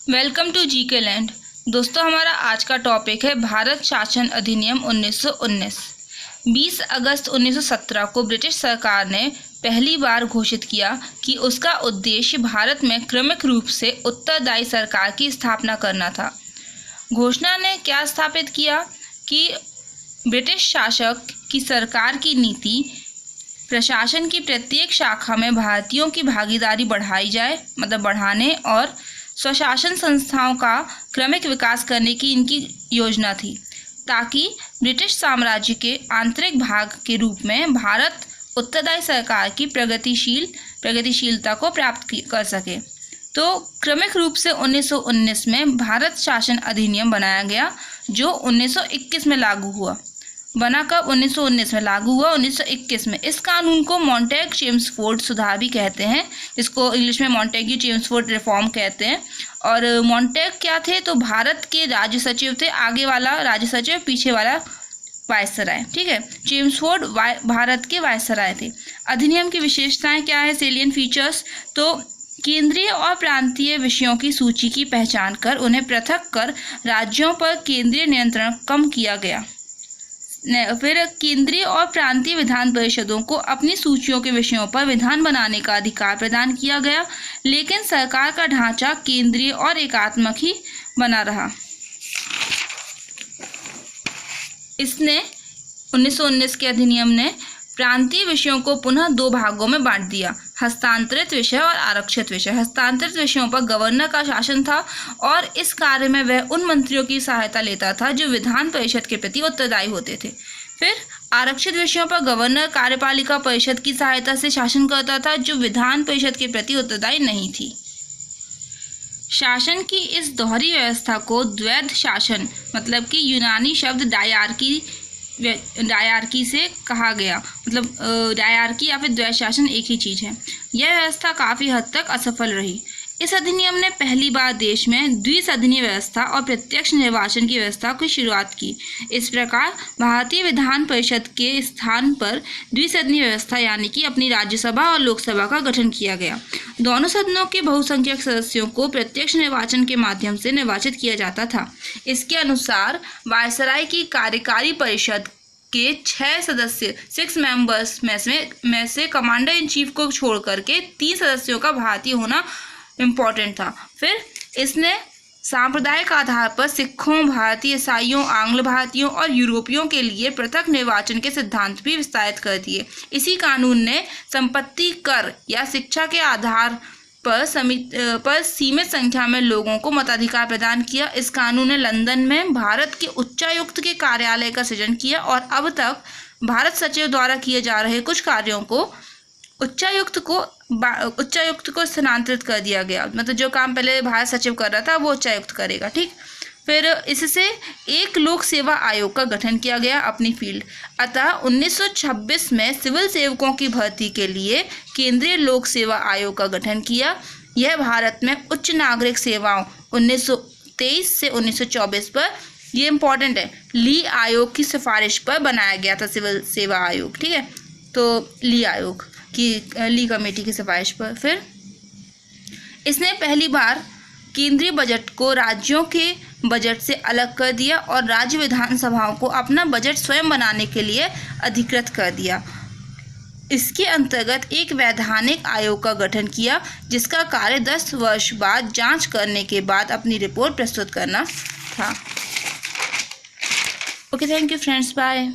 Welcome to GK land. दोस्तों, हमारा आज का टॉपिक है भारत शासन अधिनियम 1919। 20 अगस्त 1917 को ब्रिटिश सरकार ने पहली बार घोषित किया कि उसका उद्देश्य भारत में क्रमिक रूप से उत्तरदायी सरकार की स्थापना करना था। घोषणा ने क्या स्थापित किया कि ब्रिटिश शासक की सरकार की नीति प्रशासन की प्रत्येक शाखा में भारतीयों की भागीदारी बढ़ाई जाए, मतलब बढ़ाने और स्वशासन संस्थाओं का क्रमिक विकास करने की इनकी योजना थी, ताकि ब्रिटिश साम्राज्य के आंतरिक भाग के रूप में भारत उत्तरदायी सरकार की प्रगतिशीलता को प्राप्त कर सके। तो क्रमिक रूप से 1919 में भारत शासन अधिनियम बनाया गया, जो 1921 में लागू हुआ। बना कब? 1919 में लागू हुआ, 1921 में। इस कानून को मॉन्टेग चेम्सफोर्ड सुधार भी कहते हैं, जिसको इंग्लिश में मॉन्टेग्यू चेम्सफोर्ड रिफॉर्म कहते हैं। और मॉन्टेग क्या थे? तो भारत के राज्य सचिव थे, आगे वाला राज्य सचिव, पीछे वाला वायसराय। ठीक है, चेम्सफोर्ड भारत के वायसराय थे। अधिनियम की विशेषताएं क्या है? Salient features. तो केंद्रीय और प्रांतीय विषयों की सूची की पहचान कर उन्हें पृथक कर राज्यों पर केंद्रीय नियंत्रण कम किया गया। फिर केंद्रीय और प्रांतीय विधान परिषदों को अपनी सूचियों के विषयों पर विधान बनाने का अधिकार प्रदान किया गया, लेकिन सरकार का ढांचा केंद्रीय और एकात्मक ही बना रहा। इसने 1919 के अधिनियम ने प्रांतीय विषयों को पुनः दो भागों में बांट दिया, हस्तांतरित विषय और आरक्षित विषय। हस्तांतरित विषयों पर गवर्नर का शासन था और इस कार्य में वह उन मंत्रियों की सहायता लेता था जो विधान परिषद के प्रति उत्तरदायी होते थे। फिर आरक्षित विषयों पर गवर्नर कार्यपालिका परिषद की सहायता से शासन करता था, जो विधान परिषद के प्रति उत्तरदायी नहीं थी। शासन की इस दोहरी व्यवस्था को द्वैध शासन, मतलब कि यूनानी शब्द डायरकी से कहा गया, मतलब डायरकी या फिर द्वैध शासन एक ही चीज़ है। यह व्यवस्था काफ़ी हद तक असफल रही। इस अधिनियम ने पहली बार देश में द्विसदनीय व्यवस्था और प्रत्यक्ष निर्वाचन की व्यवस्था की शुरुआत की। इस प्रकार भारतीय विधान परिषद के स्थान पर द्विसदनीय व्यवस्था यानी कि अपनी राज्यसभा और लोकसभा का गठन किया गया। दोनों सदनों के बहुसंख्यक सदस्यों को प्रत्यक्ष निर्वाचन के माध्यम से निर्वाचित किया जाता था। इसके अनुसार वायसराय की कार्यकारी परिषद के 6 सदस्य 6 मेंबर्स में से कमांडर इन चीफ को छोड़ करके 3 सदस्यों का भारतीय होना इम्पोर्टेंट था। फिर इसने सांप्रदायिक आधार पर सिखों, भारतीय ईसाइयों, आंग्ल भारतीयों और यूरोपियों के लिए पृथक निर्वाचन के सिद्धांत भी विस्तारित कर दिए। इसी कानून ने संपत्ति कर या शिक्षा के आधार पर सीमित संख्या में लोगों को मताधिकार प्रदान किया। इस कानून ने लंदन में भारत के उच्चायुक्त के कार्यालय का सृजन किया और अब तक भारत सचिव द्वारा किए जा रहे कुछ कार्यों को उच्चायुक्त को स्थानांतरित कर दिया गया। मतलब जो काम पहले भारत सचिव कर रहा था वो उच्चायुक्त करेगा। ठीक, फिर इससे एक लोक सेवा आयोग का गठन किया गया अपनी फील्ड। अतः 1926 में सिविल सेवकों की भर्ती के लिए केंद्रीय लोक सेवा आयोग का गठन किया। यह भारत में उच्च नागरिक सेवाओं 1923 से 1924 पर, ये इम्पोर्टेंट है, ली आयोग की सिफारिश पर बनाया गया था सिविल सेवा आयोग। ठीक है, तो ली आयोग की ली कमेटी की सिफारिश पर। फिर इसने पहली बार केंद्रीय बजट को राज्यों के बजट से अलग कर दिया और राज्य विधानसभाओं को अपना बजट स्वयं बनाने के लिए अधिकृत कर दिया। इसके अंतर्गत एक वैधानिक आयोग का गठन किया, जिसका कार्य 10 वर्ष बाद जांच करने के बाद अपनी रिपोर्ट प्रस्तुत करना था। Okay, thank you friends, bye.